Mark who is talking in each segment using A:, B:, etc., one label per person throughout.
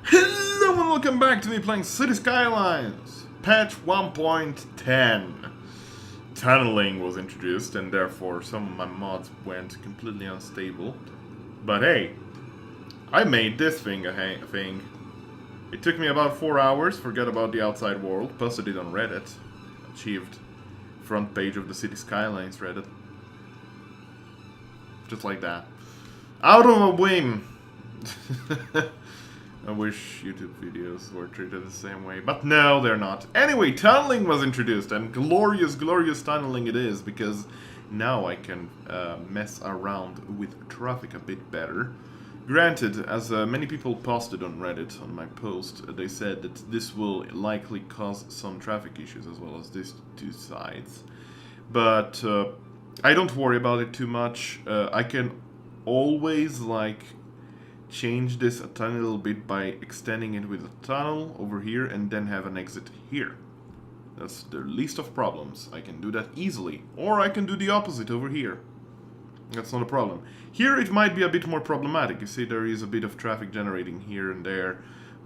A: Hello and welcome back to me playing City Skylines! Patch 1.10. Tunneling was introduced and therefore some of my mods went completely unstable. But hey, I made this thing a thing. It took me about 4 hours, forget about the outside world, posted it on Reddit. Achieved front page of the City Skylines Reddit. Just like that. Out of a whim! I wish YouTube videos were treated the same way, but no, they're not. Anyway, tunneling was introduced, and glorious, glorious tunneling it is, because now I can mess around with traffic a bit better. Granted, as many people posted on Reddit on my post, they said that this will likely cause some traffic issues as well as these two sides. But I don't worry about it too much. I can always, change this a tiny little bit by extending it with a tunnel over here and then have an exit here. That's the least of problems. I can do that easily. Or I can do the opposite over here. That's not a problem. Here it might be a bit more problematic. You see there is a bit of traffic generating here and there.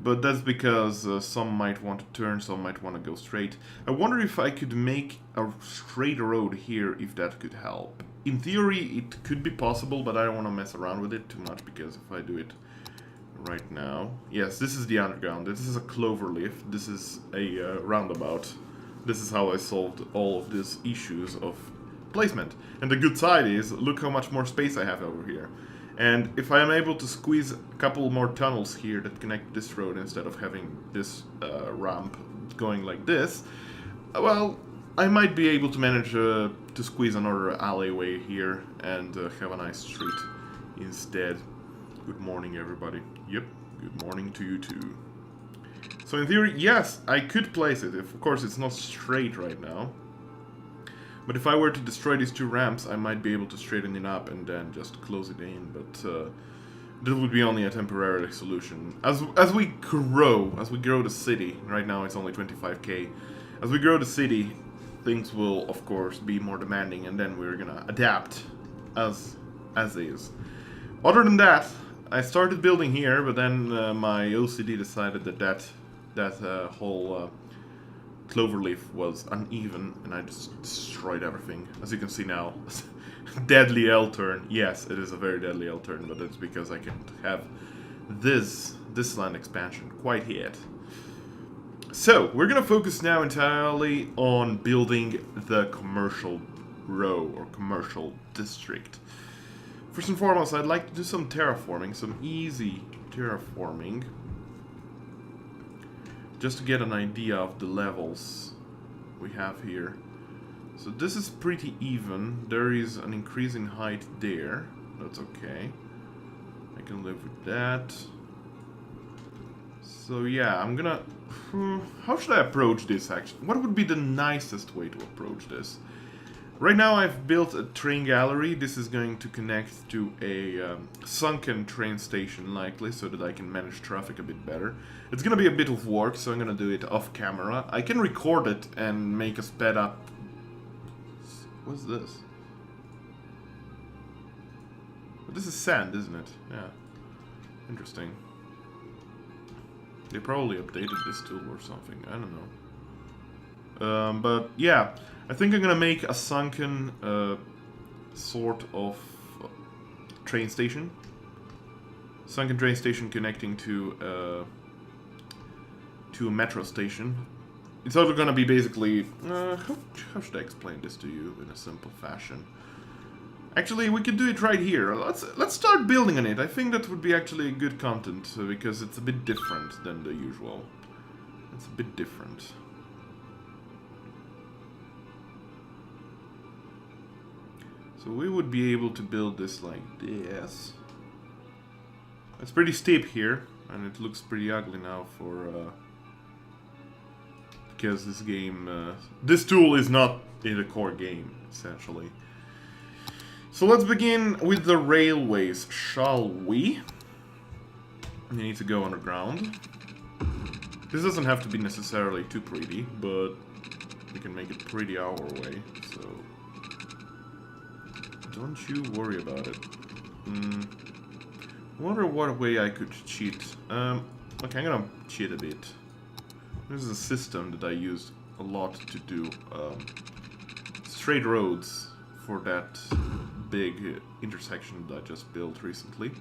A: But that's because some might want to turn, some might want to go straight. I wonder if I could make a straight road here, if that could help. In theory, it could be possible, but I don't want to mess around with it too much, because if I do it right now... Yes, this is the underground. This is a Cloverleaf. This is a roundabout. This is how I solved all of these issues of placement. And the good side is, look how much more space I have over here. And if I am able to squeeze a couple more tunnels here that connect this road instead of having this ramp going like this, well, I might be able to manage to squeeze another alleyway here and have a nice street instead. Good morning, everybody. Yep, good morning to you too. So in theory, yes, I could place it. Of course, it's not straight right now. But if I were to destroy these two ramps, I might be able to straighten it up and then just close it in. But that would be only a temporary solution. As we grow the city, right now it's only 25k. As we grow the city, things will, of course, be more demanding, and then we're gonna adapt as is. Other than that, I started building here, but then my OCD decided that whole Cloverleaf was uneven, and I just destroyed everything. As you can see now, deadly L-turn. Yes, it is a very deadly L-turn, but it's because I can't have this land expansion quite yet. So, we're gonna focus now entirely on building the commercial row, or commercial district. First and foremost, I'd like to do some terraforming, some easy terraforming, just to get an idea of the levels we have here. So this is pretty even. There is an increasing height there. That's okay. I can live with that. So yeah, I'm gonna... how should I approach this actually? What would be the nicest way to approach this? Right now I've built a train gallery. This is going to connect to a sunken train station likely, so that I can manage traffic a bit better. It's gonna be a bit of work, so I'm gonna do it off camera. I can record it and make a sped up... What's this? This is sand, isn't it? Yeah. Interesting. They probably updated this tool or something, I don't know. But yeah, I think I'm gonna make a sunken sort of train station. Sunken train station connecting to a metro station. It's either gonna be basically... how should I explain this to you in a simple fashion? Actually, we could do it right here. Let's start building on it. I think that would be actually good content, because it's a bit different than the usual. It's a bit different. So we would be able to build this like this. It's pretty steep here, and it looks pretty ugly now for... because this game... this tool is not in the core game, essentially. So let's begin with the railways, shall we? We need to go underground. This doesn't have to be necessarily too pretty, but we can make it pretty our way, so... don't you worry about it. Wonder what way I could cheat. Okay, I'm gonna cheat a bit. This is a system that I used a lot to do straight roads for that big intersection that I just built recently.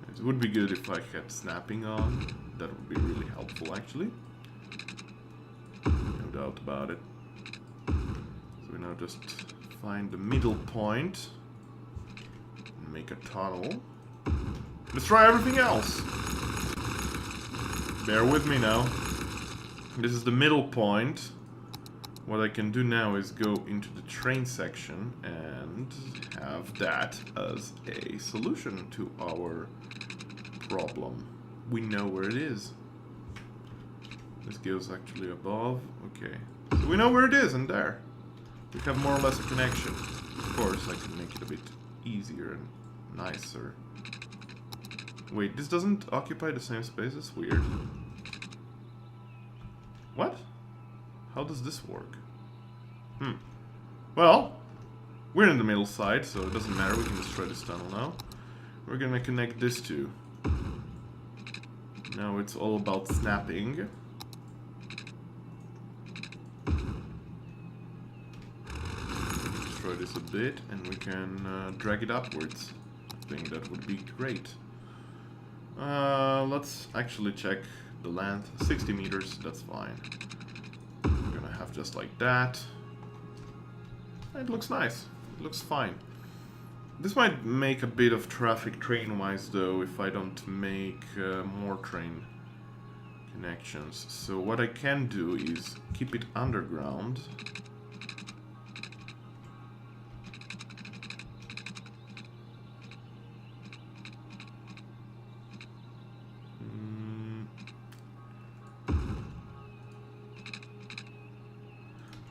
A: It would be good if I had snapping on. That would be really helpful, actually. No doubt about it. So we now just find the middle point and make a tunnel. Let's try everything else. Bear with me now. This is the middle point. What I can do now is go into the train section and have that as a solution to our problem. We know where it is. This goes actually above. Okay. So we know where it is, and there. We have more or less a connection. Of course, I can make it a bit easier and nicer. Wait, this doesn't occupy the same space? That's weird. What? How does this work? Well, we're in the middle side, so it doesn't matter. We can destroy this tunnel now. We're gonna connect this two. Now it's all about snapping. Destroy this a bit, and we can drag it upwards. I think that would be great. Let's actually check the length. 60 meters, that's fine. We're gonna have just like that. It looks nice. It looks fine. This might make a bit of traffic train-wise, though, if I don't make more train connections. So what I can do is keep it underground.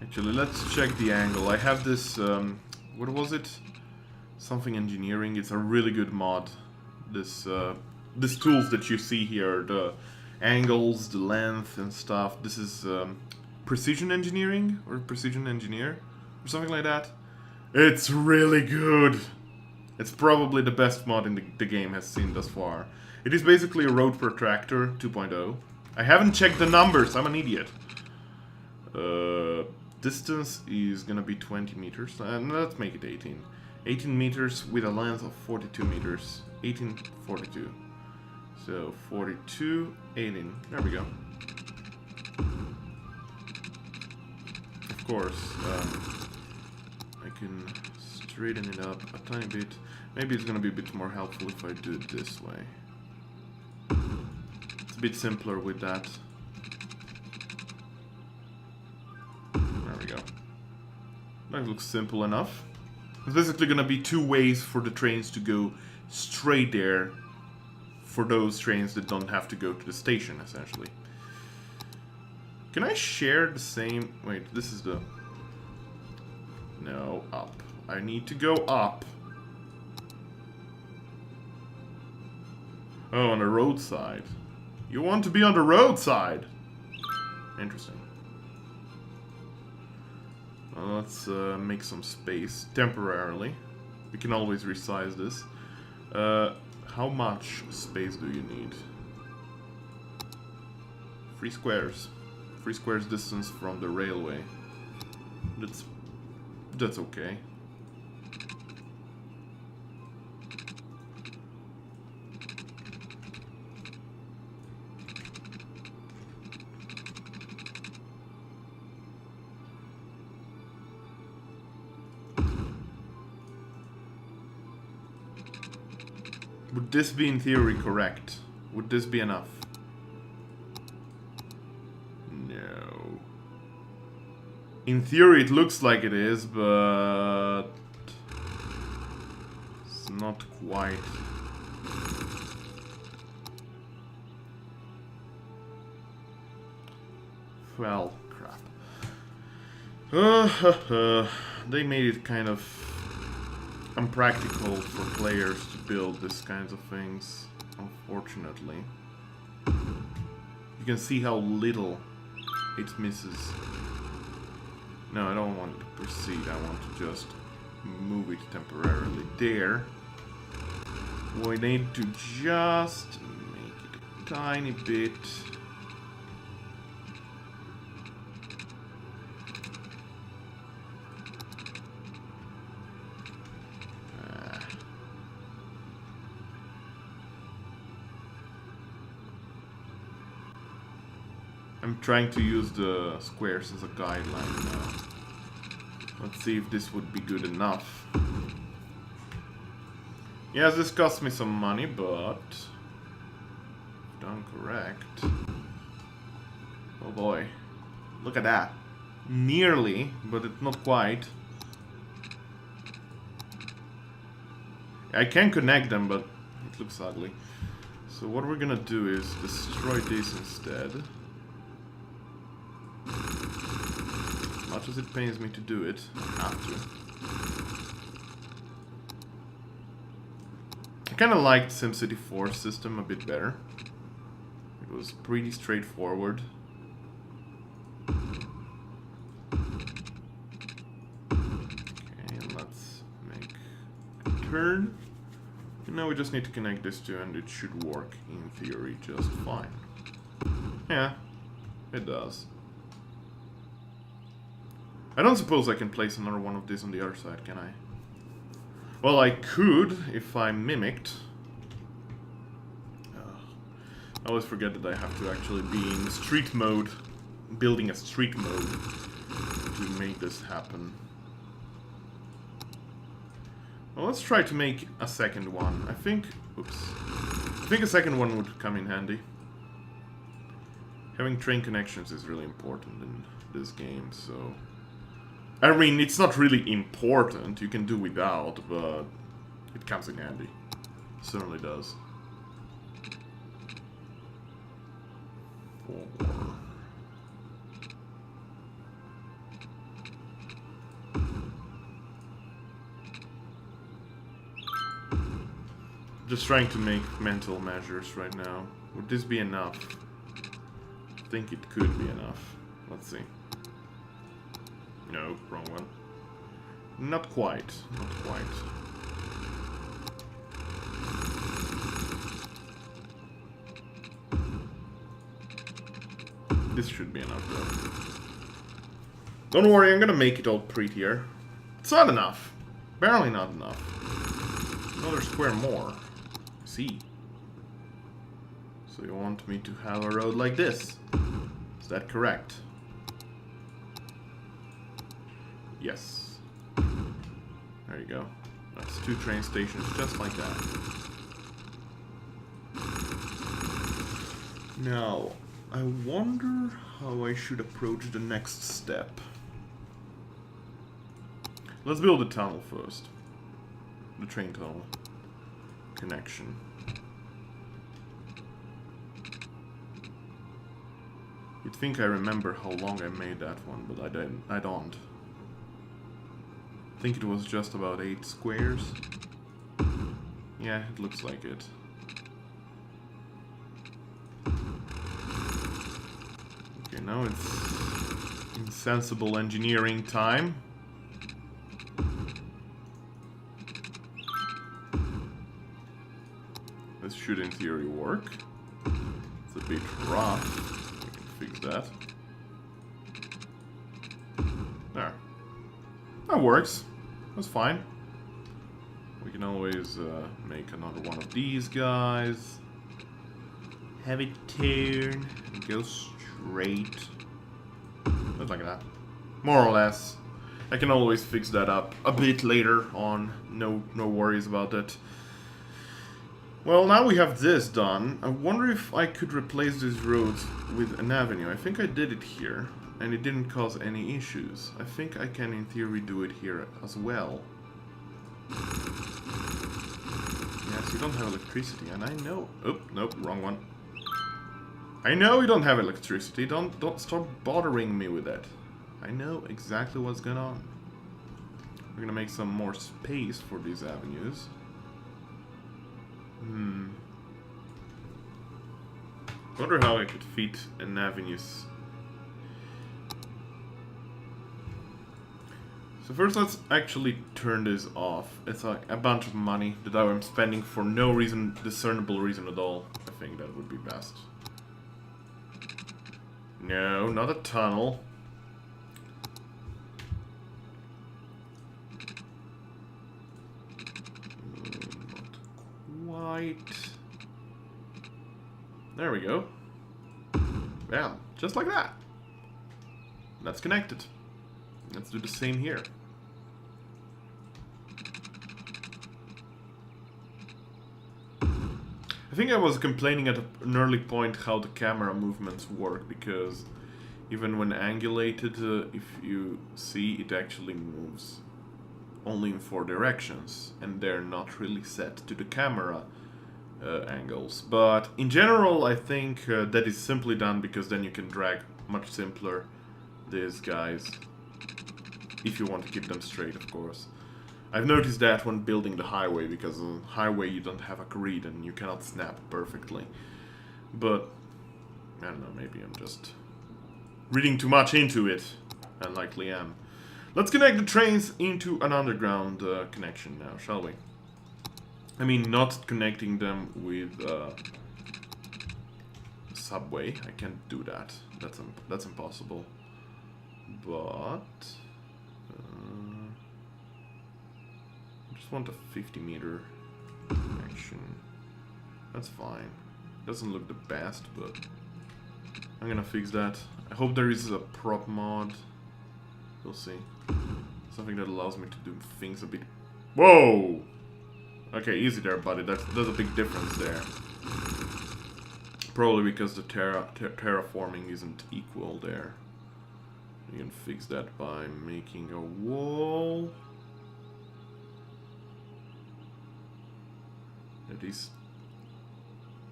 A: Actually, let's check the angle. I have this, what was it? Something engineering. It's a really good mod. This tools that you see here, the angles, the length and stuff. This is precision engineering or precision engineer or something like that. It's really good. It's probably the best mod in the game has seen thus far. It is basically a road protractor 2.0. I haven't checked the numbers. I'm an idiot. Distance is gonna be 20 meters. Let's make it 18. 18 meters with a length of 42 meters. 18, 42. So 42, 18. There we go. Of course, I can straighten it up a tiny bit. Maybe it's gonna be a bit more helpful if I do it this way. It's a bit simpler with that. There we go. That looks simple enough. It's basically gonna be two ways for the trains to go straight there for those trains that don't have to go to the station, essentially. Can I share the same... Wait, this is the... No, up. I need to go up. Oh, on the roadside. You want to be on the roadside? Interesting. Well, let's make some space temporarily. We can always resize this. How much space do you need? 3 squares. 3 squares distance from the railway. That's okay. Would this be in theory correct? Would this be enough? No. In theory it looks like it is, but it's not quite. Well, crap. They made it kind of unpractical for players to build these kinds of things, unfortunately. You can see how little it misses. No, I don't want to proceed, I want to just move it temporarily there. We need to just make it tiny bit. I'm trying to use the squares as a guideline now. Let's see if this would be good enough. Yes, this cost me some money, but done correct. Oh boy. Look at that. Nearly, but it's not quite. I can connect them, but it looks ugly. So what we're gonna do is destroy this instead. As much as it pains me to do it, I have to. I kinda liked SimCity 4's system a bit better. It was pretty straightforward. Okay, let's make a turn. And now we just need to connect this two and it should work in theory just fine. Yeah, it does. I don't suppose I can place another one of these on the other side, can I? Well, I could if I mimicked. I always forget that I have to actually be in street mode, building a street mode to make this happen. Well, let's try to make a second one. I think a second one would come in handy. Having train connections is really important in this game, so... I mean, it's not really important, you can do without, but it comes in handy. It certainly does. 4. Just trying to make mental measures right now. Would this be enough? I think it could be enough. Let's see. No, wrong one. Not quite. Not quite. This should be enough, though. Don't worry, I'm gonna make it all prettier. It's not enough. Barely not enough. Another square more. See. So you want me to have a road like this? Is that correct? Yes. There you go. That's 2 train stations just like that. Now, I wonder how I should approach the next step. Let's build a tunnel first. The train tunnel. Connection. You'd think I remember how long I made that one, but I don't. I think it was just about 8 squares. Yeah, it looks like it. Okay, now it's insensible engineering time. This should in theory work. It's a bit rough. We can fix that. There. That works. That's fine. We can always make another one of these guys. Have it turn and go straight. Just like that. More or less. I can always fix that up a bit later on. No worries about that. Well, now we have this done. I wonder if I could replace these roads with an avenue. I think I did it here. And it didn't cause any issues. I think I can in theory do it here as well. Yes, you don't have electricity, and I know... Oh, nope, wrong one. I know you don't have electricity. Don't stop bothering me with that. I know exactly what's going on. We're gonna make some more space for these avenues. Wonder how I could fit an avenues. So first let's actually turn this off. It's like a bunch of money that I'm spending for no reason, discernible reason at all. I think that would be best. No, not a tunnel. Not quite. There we go. Bam, just like that. That's connected. Let's do the same here. I think I was complaining at an early point how the camera movements work, because even when angulated, if you see, it actually moves only in 4 directions, and they're not really set to the camera angles. But in general, I think that is simply done because then you can drag much simpler these guys, if you want to keep them straight, of course. I've noticed that when building the highway, because on the highway you don't have a grid and you cannot snap perfectly. But, I don't know, maybe I'm just reading too much into it. I likely am. Let's connect the trains into an underground connection now, shall we? I mean, not connecting them with subway. I can't do that. That's impossible. But I just want a 50-meter connection. That's fine. Doesn't look the best, but I'm gonna fix that. I hope there is a prop mod. We'll see. Something that allows me to do things a bit... Whoa! Okay, easy there, buddy. There's a big difference there. Probably because the terraforming isn't equal there. You can fix that by making a wall that is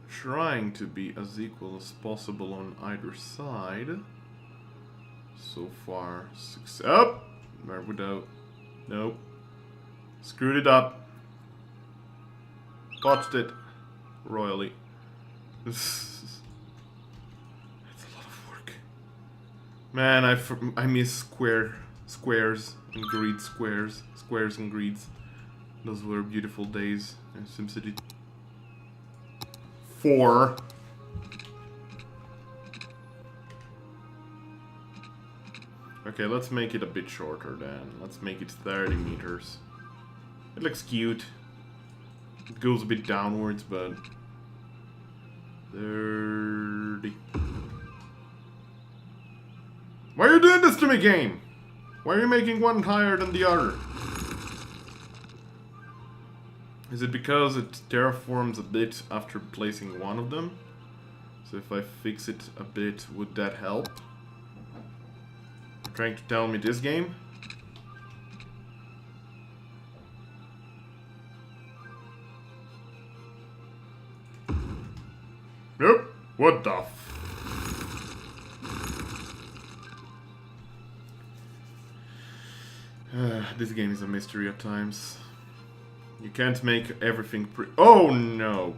A: trying to be as equal as possible on either side. So far, success. Oh! There we go. Nope. Screwed it up. Botched it royally. That's a lot of work. Man, I miss squares and grid squares and grids. Those were beautiful days in SimCity 4. Okay, let's make it a bit shorter then. Let's make it 30 meters. It looks cute. It goes a bit downwards, but 30. Why are you doing this to me, game? Why are you making one higher than the other? Is it because it terraforms a bit after placing one of them? So if I fix it a bit, would that help? You're trying to tell me this game? Nope. What the f... This game is a mystery at times. You can't make everything Oh no!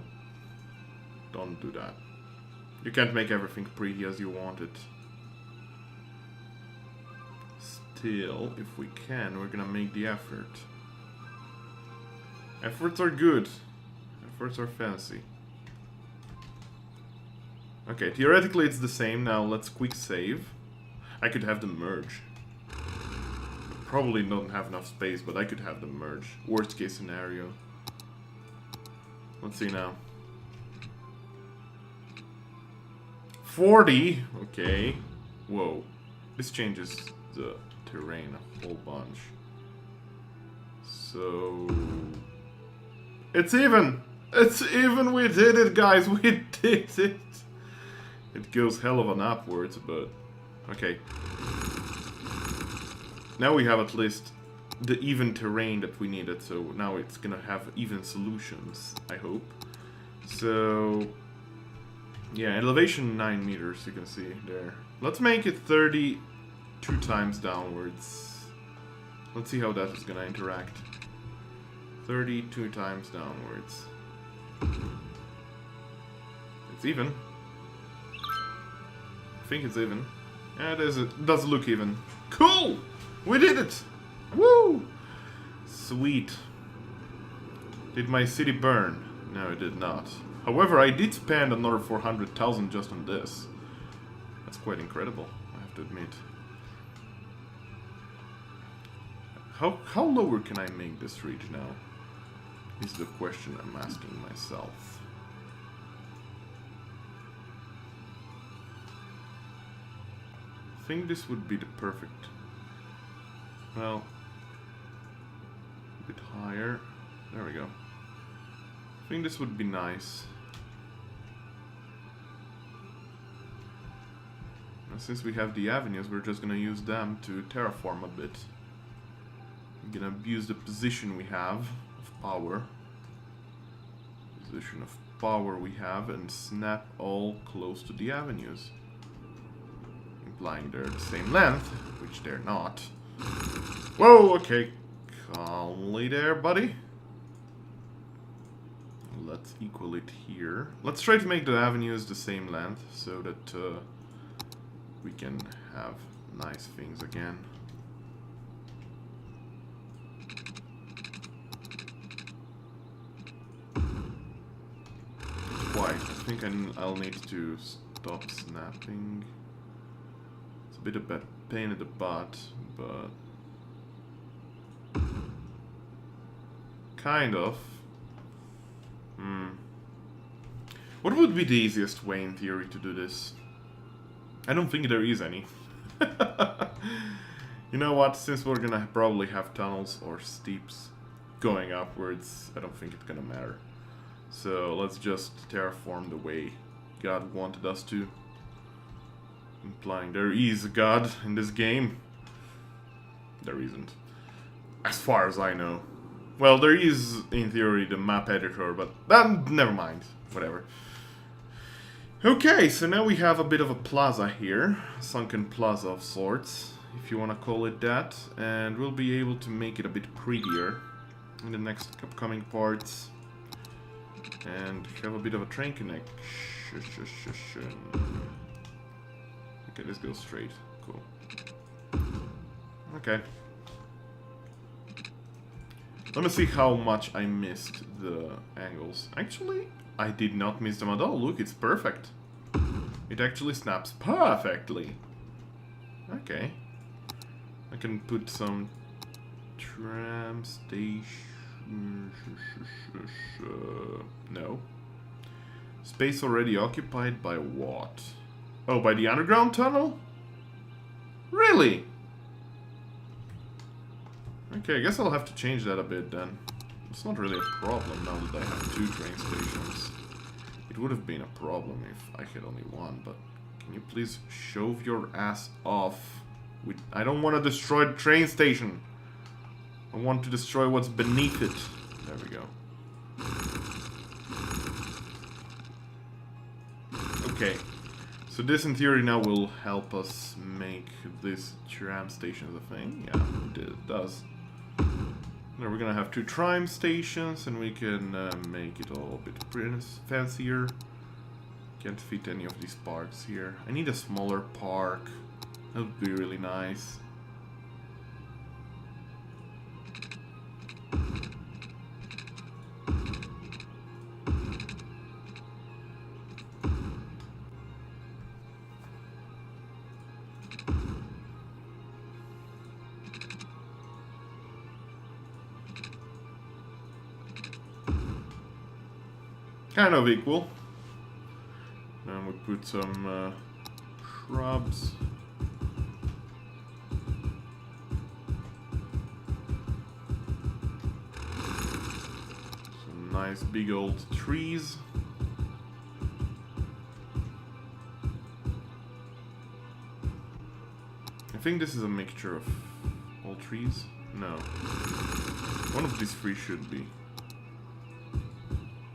A: Don't do that. You can't make everything pretty as you want it. Still, if we can, we're gonna make the effort. Efforts are good. Efforts are fancy. Okay, theoretically it's the same. Now let's quick save. I could have them merge. Probably don't have enough space, but I could have them merge. Worst case scenario. Let's see now. 40? Okay. Whoa. This changes the terrain a whole bunch. So... It's even! It's even! We did it, guys! We did it! It goes hell of an upwards, but... Okay. Now we have at least the even terrain that we needed, so now it's gonna have even solutions, I hope. So... Yeah, elevation 9 meters, you can see there. Let's make it 32 times downwards. Let's see how that is gonna interact. 32 times downwards. It's even. I think it's even. Yeah, it does look even. Cool! We did it! Woo! Sweet. Did my city burn? No, it did not. However, I did spend another 400,000 just on this. That's quite incredible, I have to admit. How lower can I make this reach now? Is the question I'm asking myself. I think this would be the perfect. Well, a bit higher. There we go. I think this would be nice. Now, since we have the avenues, we're just gonna use them to terraform a bit. We're gonna abuse the position we have of power. Position of power we have and snap all close to the avenues. Implying they're the same length, which they're not. Whoa, okay. Calmly there, buddy. Let's equal it here. Let's try to make the avenues the same length so that we can have nice things again. Quite. I think I'll need to stop snapping. It's a bit of a pain in the butt, but kind of. What would be the easiest way in theory to do this? I don't think there is any. You know what, since we're gonna probably have tunnels or steeps going upwards, I don't think it's gonna matter. So let's just terraform the way God wanted us to. Implying there is a God in this game. There isn't. As far as I know. Well, there is, in theory, the map editor, but never mind. Whatever. Okay, so now we have a bit of a plaza here. Sunken plaza of sorts, if you want to call it that. And we'll be able to make it a bit prettier in the next upcoming parts. And have a bit of a train connection. Okay, this goes straight. Cool. Okay. Let me see how much I missed the angles. Actually, I did not miss them at all. Look, it's perfect. It actually snaps perfectly. Okay. I can put some tram station. No. Space already occupied by what? Oh, by the underground tunnel? Really? Okay, I guess I'll have to change that a bit then. It's not really a problem now that I have 2 train stations. It would have been a problem if I had only one, but can you please shove your ass off? I don't want to destroy the train station. I want to destroy what's beneath it. There we go. Okay. So this in theory now will help us make this tram station a thing. Yeah, it does. Now we're gonna have 2 tram stations and we can make it all a bit fancier. Can't fit any of these parks here. I need a smaller park. That would be really nice. Kind of equal. Then we put some shrubs. Some nice big old trees. I think this is a mixture of all trees. No. One of these 3 should be.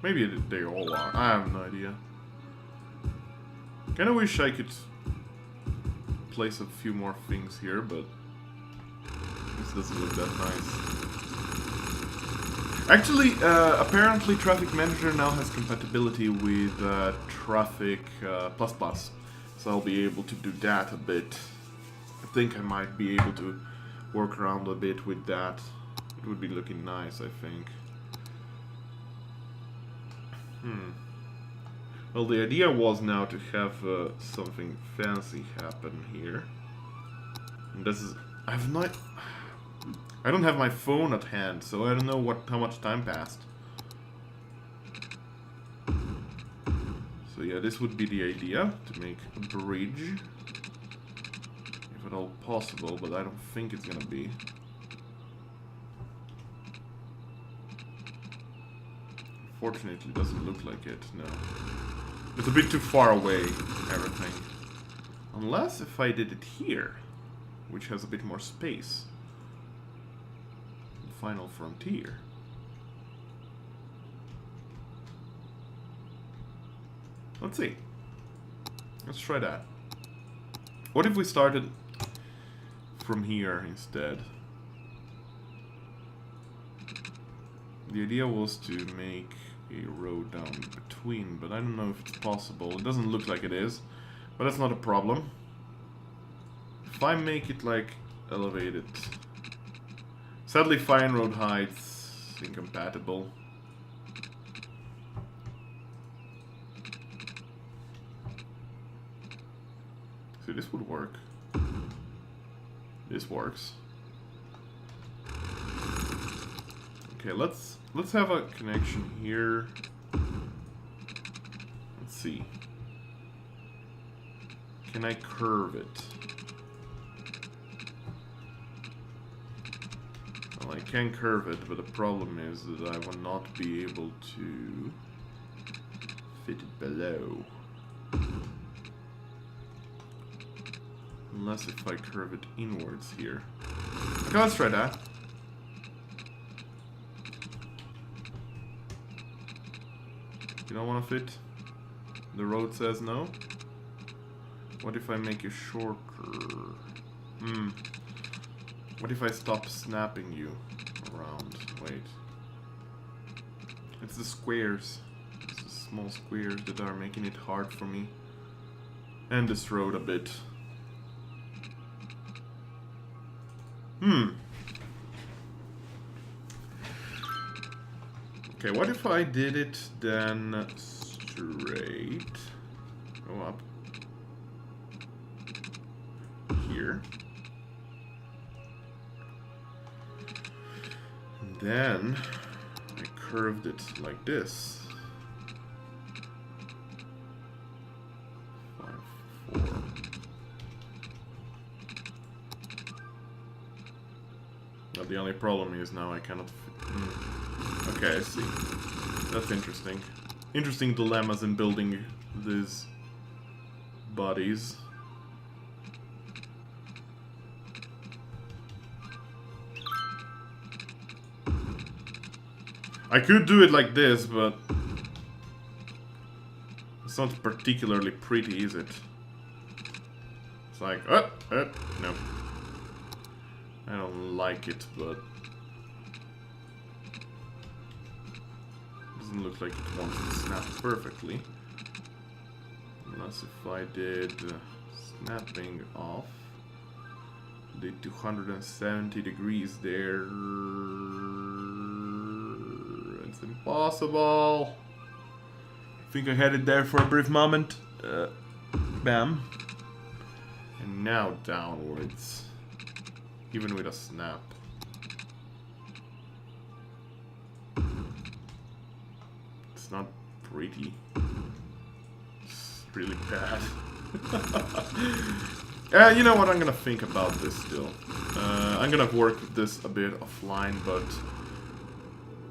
A: Maybe they all are. I have no idea. Kinda wish I could place a few more things here, but this doesn't look that nice. Actually, apparently Traffic Manager now has compatibility with Traffic++, so I'll be able to do that a bit. I think I might be able to work around a bit with that. It would be looking nice, I think. Well, the idea was now to have something fancy happen here. And this is... I don't have my phone at hand, so I don't know how much time passed. So yeah, this would be the idea, to make a bridge. If at all possible, but I don't think it's gonna be. Fortunately, it doesn't look like it, no. It's a bit too far away, everything. Unless if I did it here, which has a bit more space. Final frontier. Let's see. Let's try that. What if we started from here instead? The idea was to make a road down between, but I don't know if it's possible. It doesn't look like it is, but that's not a problem. If I make it like elevated. Sadly, fine road heights incompatible. See, this would work. This works. Okay, let's have a connection here. Let's see. Can I curve it? Well, I can curve it, but the problem is that I will not be able to fit it below. Unless if I curve it inwards here. Okay, let's try that. You don't want to fit? The road says no? What if I make it shorter? What if I stop snapping you around? Wait. It's the squares. It's the small squares that are making it hard for me. And this road a bit. Okay, what if I did it then straight? Go up. Here. And then I curved it like this. 5, 4. Now the only problem is now I cannot fit. Okay, I see. That's interesting. Interesting dilemmas in building these bodies. I could do it like this, but it's not particularly pretty, is it? It's like, no. I don't like it, but doesn't look like it wants to snap perfectly. Unless if I did snapping off, did 270 degrees there. It's impossible. I think I had it there for a brief moment. Bam. And now downwards. Even with a snap. It's not pretty. It's really bad. You know what? I'm gonna think about this still. I'm gonna work with this a bit offline, but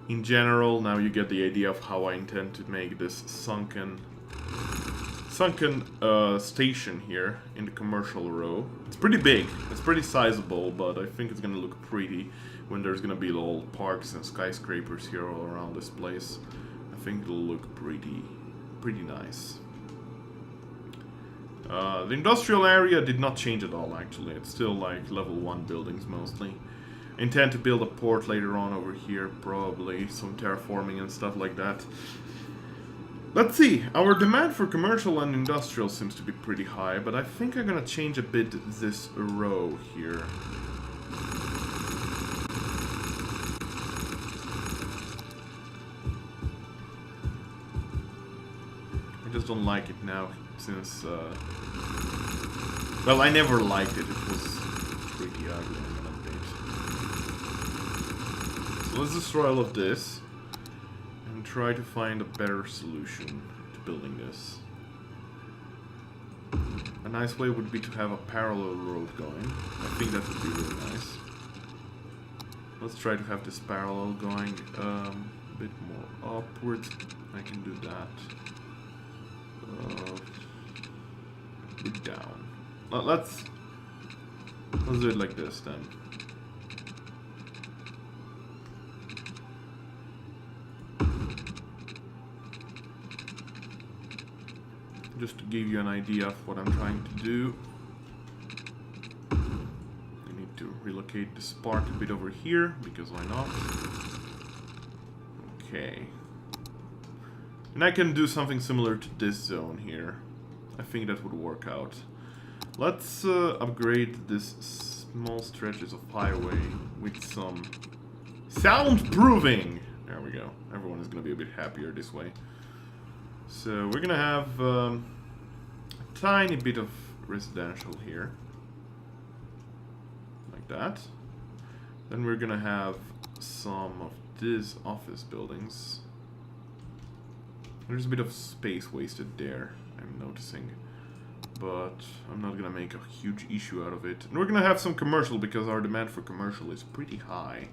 A: in general, now you get the idea of how I intend to make this sunken station here in the commercial row. It's pretty big, it's pretty sizable, but I think it's gonna look pretty when there's gonna be little parks and skyscrapers here all around this place. I think it'll look pretty nice. The industrial area did not change at all, actually. It's still like level 1 buildings mostly. I intend to build a port later on over here, probably some terraforming and stuff like that. Let's see, our demand for commercial and industrial seems to be pretty high, but I think I'm gonna change a bit this row here. just don't like it now, since, well, I never liked it. It was pretty ugly on an update. So let's destroy all of this and try to find a better solution to building this. A nice way would be to have a parallel road going. I think that would be really nice. Let's try to have this parallel going a bit more upwards. I can do that. A bit down. Let's do it like this then. Just to give you an idea of what I'm trying to do. I need to relocate the spark a bit over here, because why not? Okay. And I can do something similar to this zone here. I think that would work out. Let's upgrade this small stretches of highway with some soundproofing! There we go. Everyone is gonna be a bit happier this way. So we're gonna have a tiny bit of residential here, like that. Then we're gonna have some of these office buildings. There's a bit of space wasted there, I'm noticing, but I'm not gonna make a huge issue out of it. And we're gonna have some commercial, because our demand for commercial is pretty high.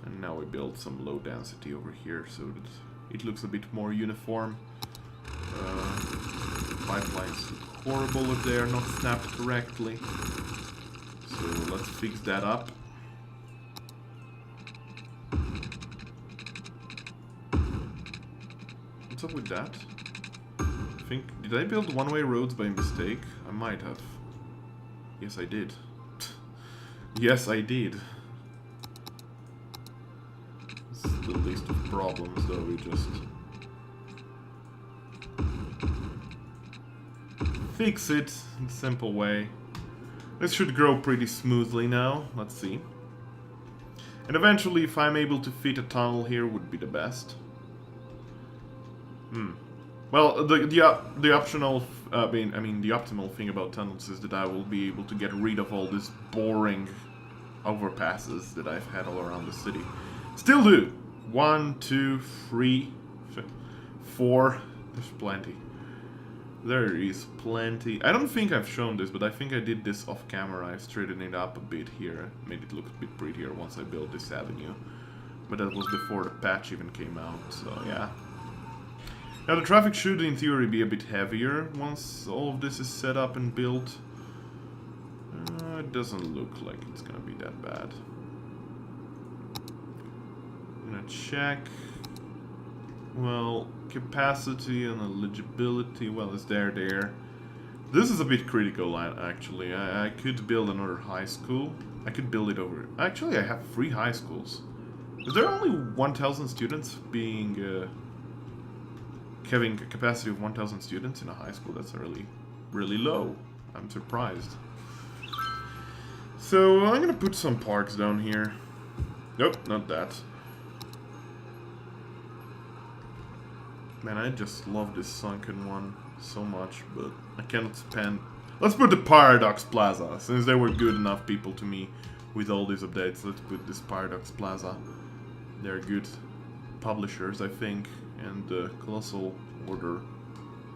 A: And now we build some low density over here so that it looks a bit more uniform. Pipelines look horrible if they are not snapped correctly. So let's fix that up. What's up with that? Did I build one-way roads by mistake? I might have. Yes, I did. Yes, I did. It's the least of problems, though. We just fix it in a simple way. This should grow pretty smoothly now. Let's see. And eventually, if I'm able to fit a tunnel here, would be the best. Well, the optional, the optimal thing about tunnels is that I will be able to get rid of all these boring overpasses that I've had all around the city. Still do. 1, 2, 3, 4. There's plenty. There is plenty. I don't think I've shown this, but I think I did this off camera. I straightened it up a bit here, made it look a bit prettier once I built this avenue. But that was before the patch even came out, so yeah. Now the traffic should in theory be a bit heavier once all of this is set up and built. It doesn't look like it's gonna be that bad. I'm gonna check. Well, capacity and eligibility, well, it's there. This is a bit critical, actually. I could build another high school. I could build it over... Actually, I have 3 high schools. Is there only 1,000 students being... having a capacity of 1,000 students in a high school? That's really low. I'm surprised. So I'm gonna put some parks down here. Nope, not that. Man, I just love this sunken one so much, but I cannot spend... Let's put the Paradox Plaza, since they were good enough people to me with all these updates. Let's put this Paradox Plaza. They're good publishers, I think, and Colossal Order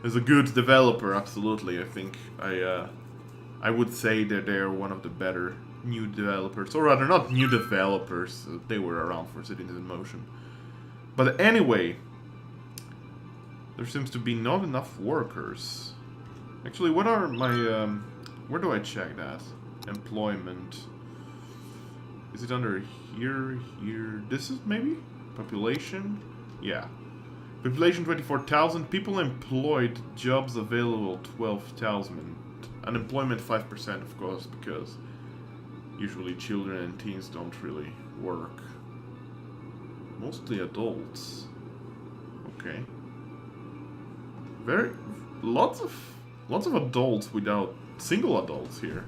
A: is a good developer, absolutely. I think I would say that they're one of the better new developers, or rather not new developers, they were around for Cities in Motion. But anyway, there seems to be not enough workers. Actually, what are my where do I check that? Employment. Is it under here? This is maybe? Population? Yeah. Population 24,000. People employed. Jobs available 12,000. Unemployment 5%, of course, because usually children and teens don't really work. Mostly adults. Okay. Lots of adults without single adults here.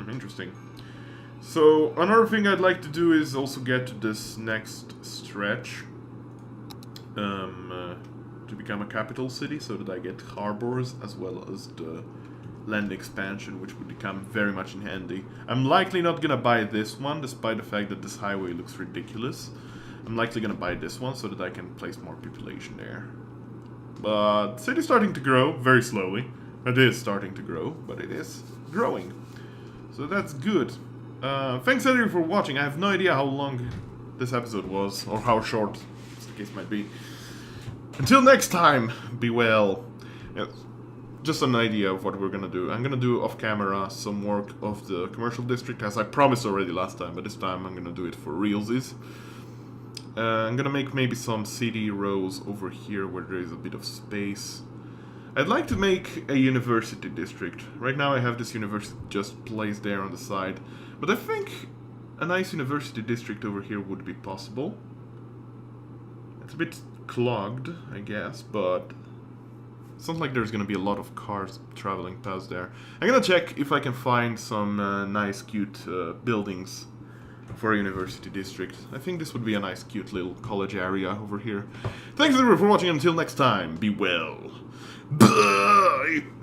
A: Interesting. So another thing I'd like to do is also get to this next stretch. to become a capital city so that I get harbors as well as the land expansion, which would come very much in handy. I'm likely not gonna buy this one, despite the fact that this highway looks ridiculous. I'm likely gonna buy this one so that I can place more population there. But the city's starting to grow, very slowly. It is starting to grow, but it is growing. So that's good. Thanks everyone for watching. I have no idea how long this episode was, or how short the case might be. Until next time, be well. Just an idea of what we're gonna do. I'm gonna do off camera some work of the commercial district, as I promised already last time, but this time I'm gonna do it for realsies. I'm gonna make maybe some city rows over here where there is a bit of space. I'd like to make a university district. Right now I have this university just placed there on the side, but I think a nice university district over here would be possible. It's a bit clogged, I guess, but it's not like there's gonna be a lot of cars traveling past there. I'm gonna check if I can find some nice, cute buildings for a university district. I think this would be a nice, cute little college area over here. Thanks everyone for watching. Until next time, be well. Bye!